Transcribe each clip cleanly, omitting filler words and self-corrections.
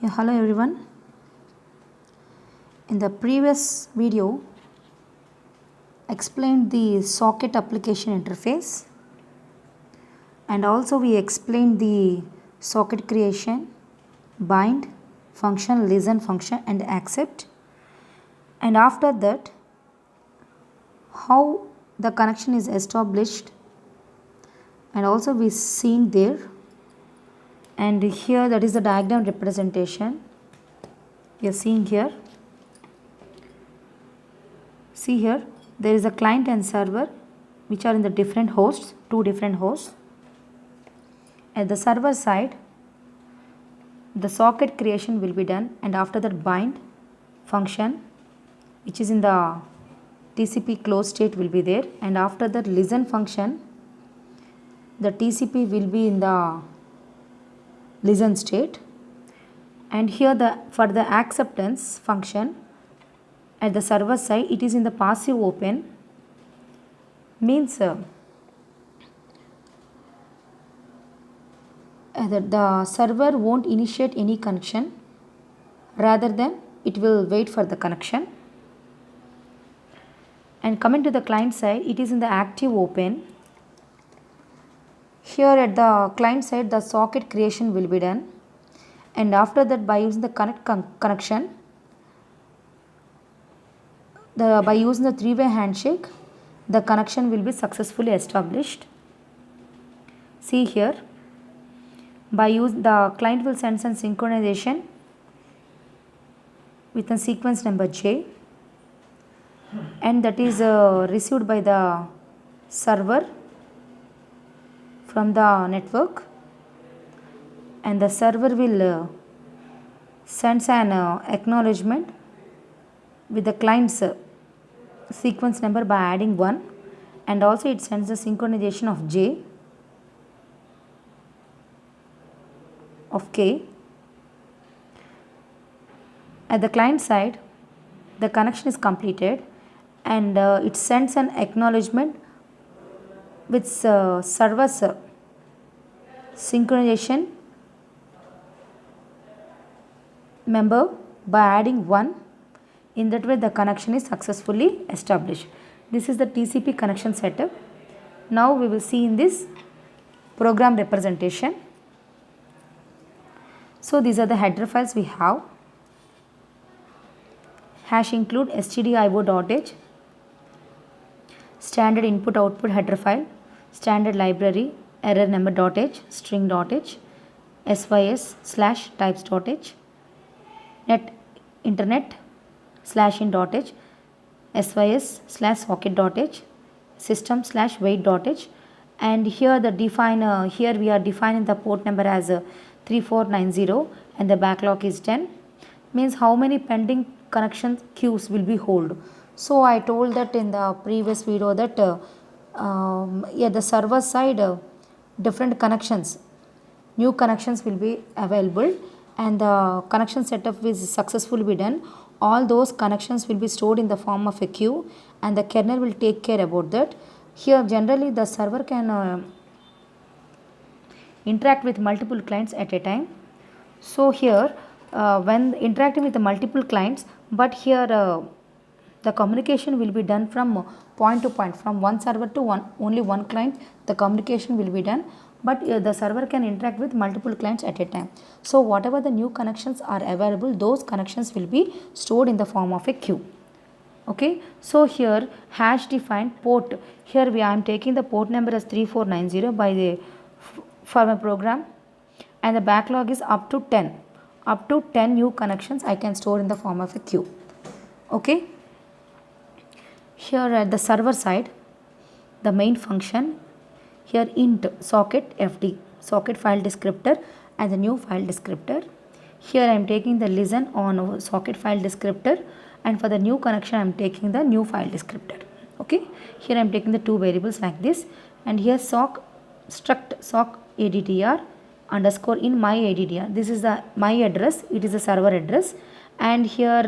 Yeah, hello everyone. In the previous video, explained the socket application interface and also we explained the socket creation, bind, function, listen function and accept, and after that how the connection is established and also we seen there, and here that is the diagram representation you are seeing here. See here, there is a client and server which are in the different hosts, two different hosts. At the server side, the socket creation will be done, and after that bind function which is in the TCP closed state will be there, and after that listen function, the TCP will be in the listen state, and here for the acceptance function at the server side it is in the passive open, means that the server won't initiate any connection, rather than it will wait for the connection. And coming to the client side, it is in the active open. Here at the client side the socket creation will be done, and after that by using the connection, by using the three-way handshake, the connection will be successfully established. See here, the client will send some synchronization with a sequence number J, and that is received by the server from the network, and the server will send an acknowledgement with the client's sequence number by adding 1, and also it sends the synchronization of J of K. At the client side, the connection is completed, and it sends an acknowledgement with server's synchronization member by adding 1. In that way the connection is successfully established. This is the TCP connection setup. Now we will see in this program representation. So these are the header files we have. Hash include stdio.h, standard input output header file, standard library, error number.h, string.h, sys/types.h, net internet /in.h, sys/socket.h, system/wait.h, and here here we are defining the port number as 3490 and the backlog is 10, means how many pending connection queues will be hold. So I told that in the previous video that the server side different connections, new connections will be available, and the connection setup is successfully be done. All those connections will be stored in the form of a queue, and the kernel will take care about that. Here generally the server can interact with multiple clients at a time. So here when interacting with the multiple clients, but here the communication will be done from point to point, from one server to only one client the communication will be done, but the server can interact with multiple clients at a time. So whatever the new connections are available, those connections will be stored in the form of a queue. Okay, so here hash defined port, here I am taking the port number as 3490 by the for my program, and the backlog is up to 10 new connections I can store in the form of a queue. Okay, here at the server side, the main function, here int socket fd, socket file descriptor, and the new file descriptor. Here I am taking the listen on socket file descriptor, and for the new connection I am taking the new file descriptor. Okay, here I am taking the two variables like this, and here struct sock addr underscore in my addr, this is the my address, it is the server address, and here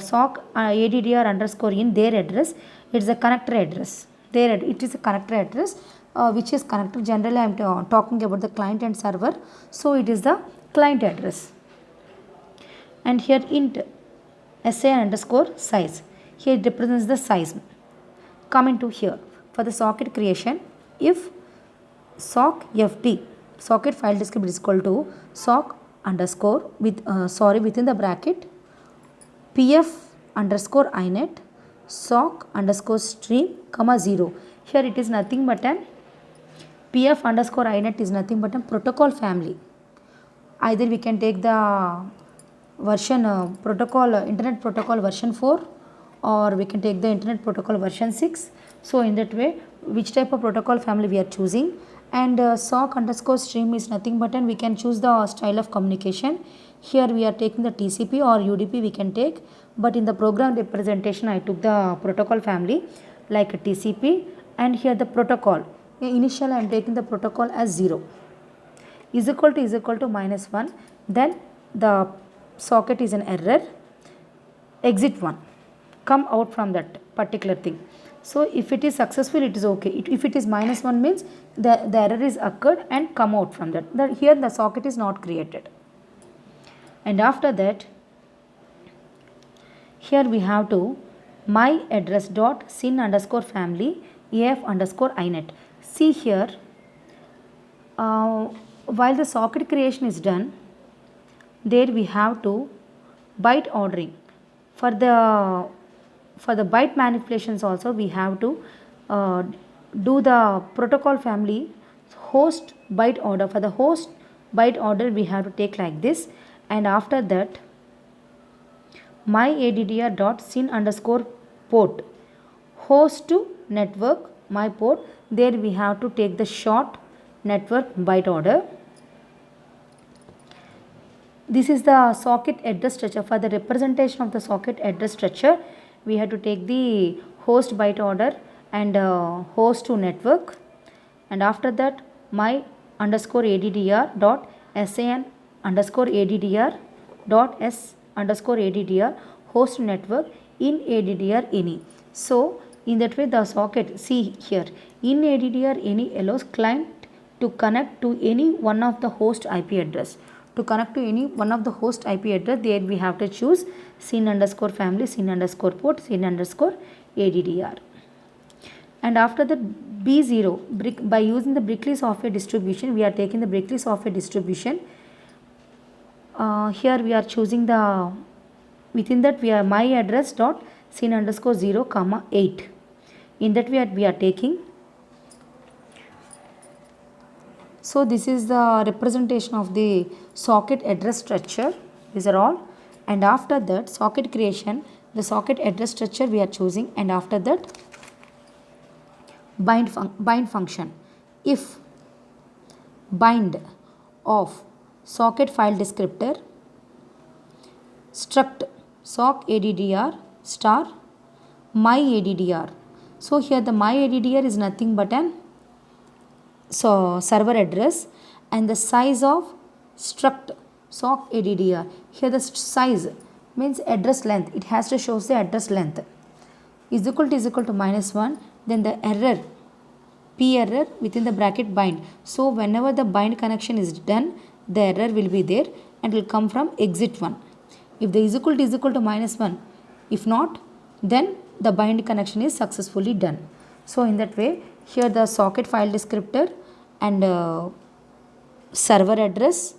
sock addr underscore in their address, it is a connector address, it is a connector address which is connected. Generally I am talking about the client and server, so it is the client address. and here int SAN underscore size. Here it represents the size. Coming to here, for the socket creation, if sock FD socket file descriptor is equal to sock underscore within the bracket pf underscore inet sock underscore stream comma 0. Here it is nothing but an pf underscore inet is nothing but a protocol family. Either we can take the version internet protocol version 4, or we can take the internet protocol version 6. So in that way, which type of protocol family we are choosing, and sock underscore stream is nothing but we can choose the style of communication. Here we are taking the TCP or UDP we can take, but in the program representation I took the protocol family like a TCP, and here the protocol initial I am taking the protocol as 0 is equal to -1, then the socket is an error, exit 1, come out from that particular thing. So if it is successful, it is okay. If it is -1 means the error is occurred and come out from that. Here the socket is not created. And after that, here we have to my address dot sin underscore family af underscore inet. See here, while the socket creation is done, there we have to byte ordering. For the byte manipulations also we have to do the protocol family host byte order. For the host byte order we have to take like this, and after that my addr dot sin underscore port host to network my port, there we have to take the short network byte order. This is the socket address structure. For the representation of the socket address structure, we have to take the host byte order and host to network, and after that my underscore addr dot san underscore addr dot s underscore addr host to network in addr any. So in that way the socket, see here, in addr any allows client to connect to any one of the host IP address. To connect to any one of the host IP address, there we have to choose sin underscore family, sin underscore port, sin underscore addr. And after that B0, by using the Brickley software distribution, we are taking the Brickley software distribution. Here we are choosing the, within that we are my address dot sin underscore 0 comma 8. In that we are taking. So this is the representation of the socket address structure. These are all. And after that socket creation, the socket address structure we are choosing, and after that bind function. If bind of socket file descriptor struct sock addr star my addr. So here the my addr is nothing but an server address, and the size of struct sock addr, here the size means address length, it has to show the address length is equal to -1, then the error p error within the bracket bind. So whenever the bind connection is done, the error will be there and will come from exit 1. If the is equal to -1, if not, then the bind connection is successfully done. So in that way, here the socket file descriptor and server address,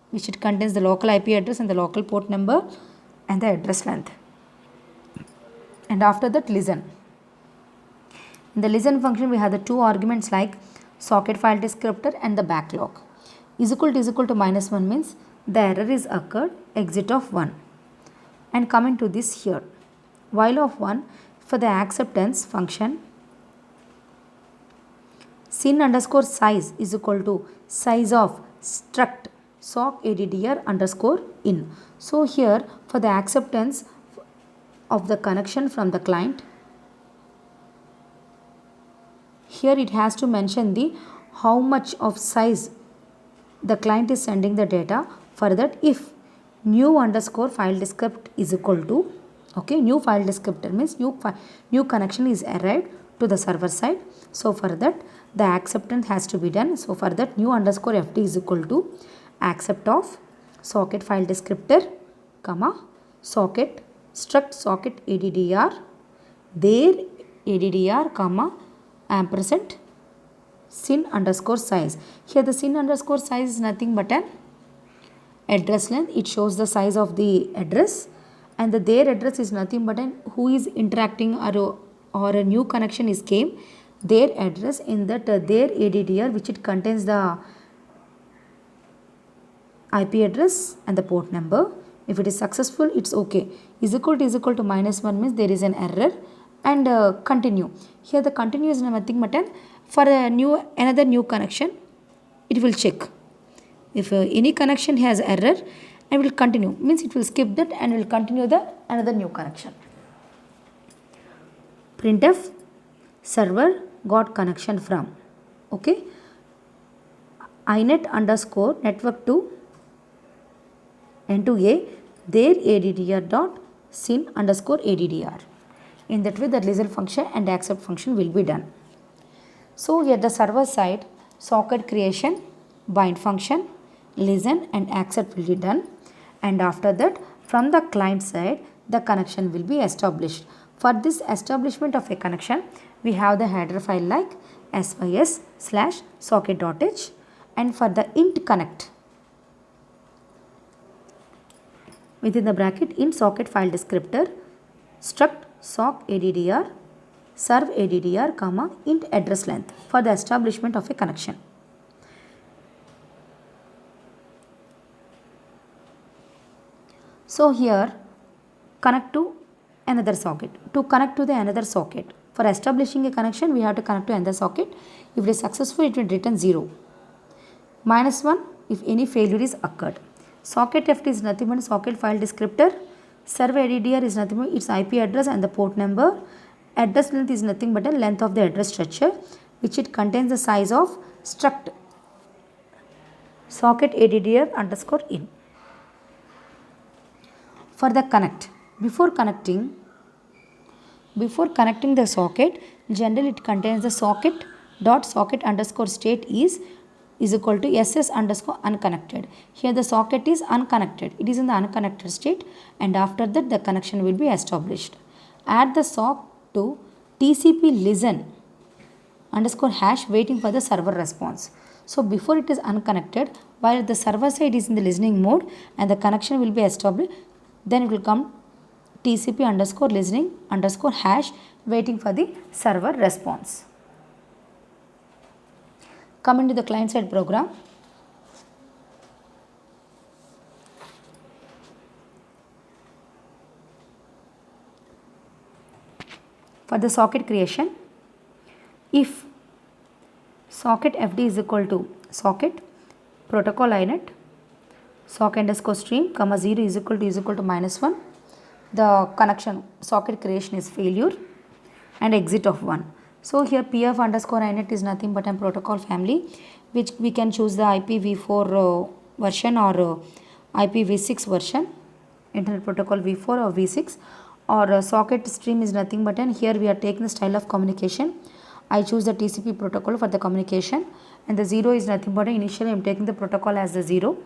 which it contains the local IP address and the local port number and the address length. And after that listen. In the listen function we have the two arguments like socket file descriptor and the backlog. Is equal to -1 means the error is occurred, exit of 1. And coming to this here, while of 1, for the acceptance function, sin underscore size is equal to size of struct sock addr underscore in. So here for the acceptance of the connection from the client, here it has to mention the how much of size the client is sending the data. For that, if new underscore file descript is equal to, okay, new file descriptor means new connection is arrived to the server side. So for that the acceptance has to be done. So for that new underscore fd is equal to accept of socket file descriptor comma socket struct socket addr their addr comma ampersand sin underscore size. Here the sin underscore size is nothing but an address length. It shows the size of the address, and the their address is nothing but an who is interacting or a new connection is came, their address in that their addr which it contains the IP address and the port number. If it is successful, it's okay. Is equal to -1 means there is an error, and continue. Here the continue is nothing but an for another new connection it will check. If any connection has error and will continue means it will skip that and will continue the another new connection. Printf server got connection from, okay, inet underscore network to N2A their addr dot sin underscore addr. In that way the listen function and accept function will be done. So here the server side socket creation, bind function, listen and accept will be done, and after that from the client side the connection will be established. For this establishment of a connection we have the header file like sys/socket.h, and for the int connect within the bracket int socket file descriptor struct sock addr serve addr comma int address length for the establishment of a connection. So here connect to another socket. To connect to the another socket, for establishing a connection we have to connect to another socket. If it is successful it will return 0, -1 if any failure is occurred. Socket FT is nothing but socket file descriptor, serve addr is nothing but its IP address and the port number, address length is nothing but the length of the address structure which it contains the size of struct socket addr underscore in. For the connect, before connecting the socket, generally it contains the socket dot socket underscore state is equal to ss underscore unconnected. Here the socket is unconnected, it is in the unconnected state, and after that the connection will be established. Add the sock to TCP listen underscore hash waiting for the server response. So before it is unconnected, while the server side is in the listening mode and the connection will be established, then it will come TCP underscore listening underscore hash waiting for the server response. Coming to the client side program, for the socket creation, if socket FD is equal to socket protocol inet sock underscore stream comma 0 is equal to -1, the connection socket creation is failure and exit of 1. So here PF underscore inet is nothing but a protocol family which we can choose the IPv4 version or IPv6 version, Internet Protocol v4 or v6, or socket stream is nothing but an here we are taking the style of communication. I choose the TCP protocol for the communication, and the 0 is nothing but initially I am taking the protocol as the 0,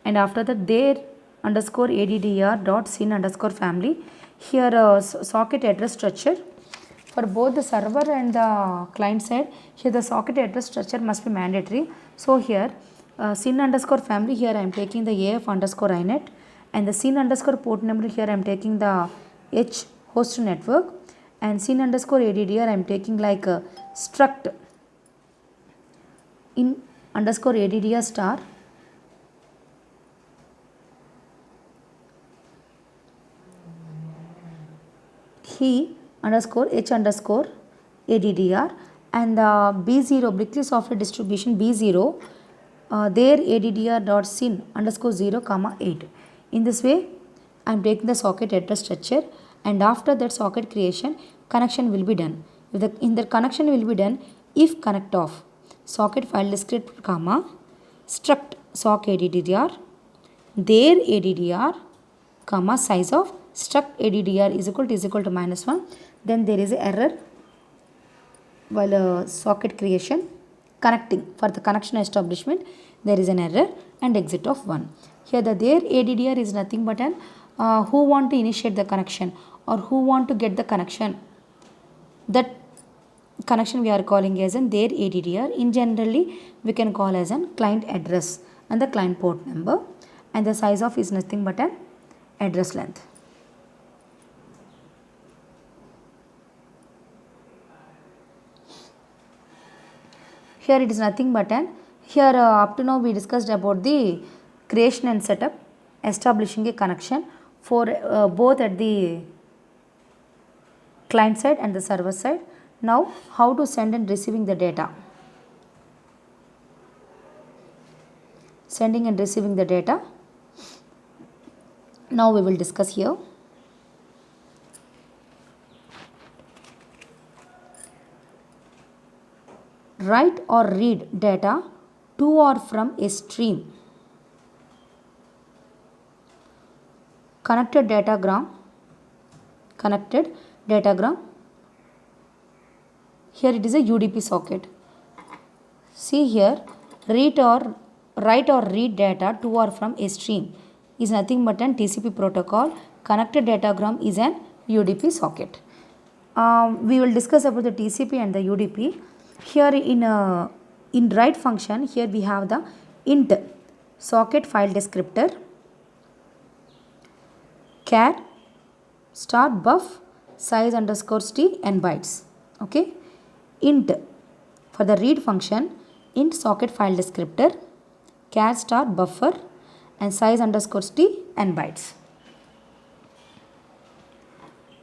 and after that their underscore addr dot sin underscore family. Here socket address structure for both the server and the client side. Here the socket address structure must be mandatory. So here sin underscore family, here I am taking the AF underscore inet, and the sin underscore port number here I am taking the H host network, and sin underscore addr I am taking like struct in underscore addr star he underscore h underscore addr, and the B0 Berkeley software distribution B0 their addr dot sin underscore 0 comma 8. In this way I am taking the socket address structure, and after that socket creation connection will be done. In the connection will be done if connect of socket file descriptor comma struct sock addr their addr comma size of struct addr is equal to -1, then there is an error while socket creation connecting for the connection establishment there is an error and exit of 1. Here the their ADDR is nothing but an who want to initiate the connection or who want to get the connection. That connection we are calling as an their ADDR. In generally we can call as an client address and the client port number, and the size of is nothing but an address length. Here it is nothing but an, here up to now we discussed about the creation and setup, establishing a connection for both at the client side and the server side. Now how to send and receiving the data. Sending and receiving the data. Now we will discuss here. Write or read data to or from a stream. Connected datagram. Here it is a UDP socket. See here, write or read data to or from a stream is nothing but an TCP protocol. Connected datagram is an UDP socket. We will discuss about the TCP and the UDP. Here in write function, here we have the int socket file descriptor char start buff size underscore t n bytes. Okay. Int for the read function, int socket file descriptor char start buffer and size underscore t n bytes.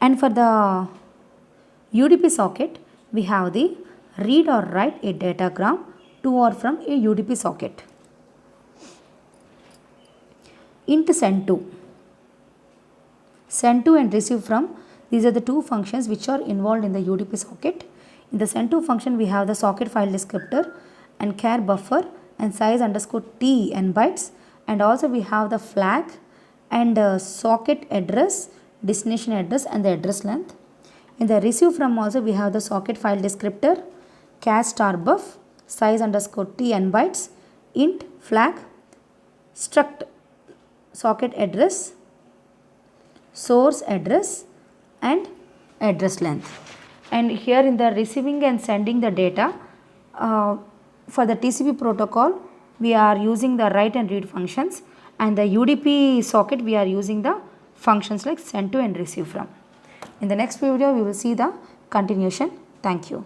And for the UDP socket, we have the read or write a datagram to or from a UDP socket. Int send to. Send to and receive from, these are the two functions which are involved in the UDP socket. In the send to function, we have the socket file descriptor and char buffer and size underscore t n bytes, and also we have the flag and socket address, destination address and the address length. In the receive from also we have the socket file descriptor, char star buff, size underscore t n bytes, int flag, struct socket address, source address and address length. And here in the receiving and sending the data, for the TCP protocol we are using the write and read functions, and the UDP socket we are using the functions like send to and receive from. In the next video we will see the continuation. Thank you.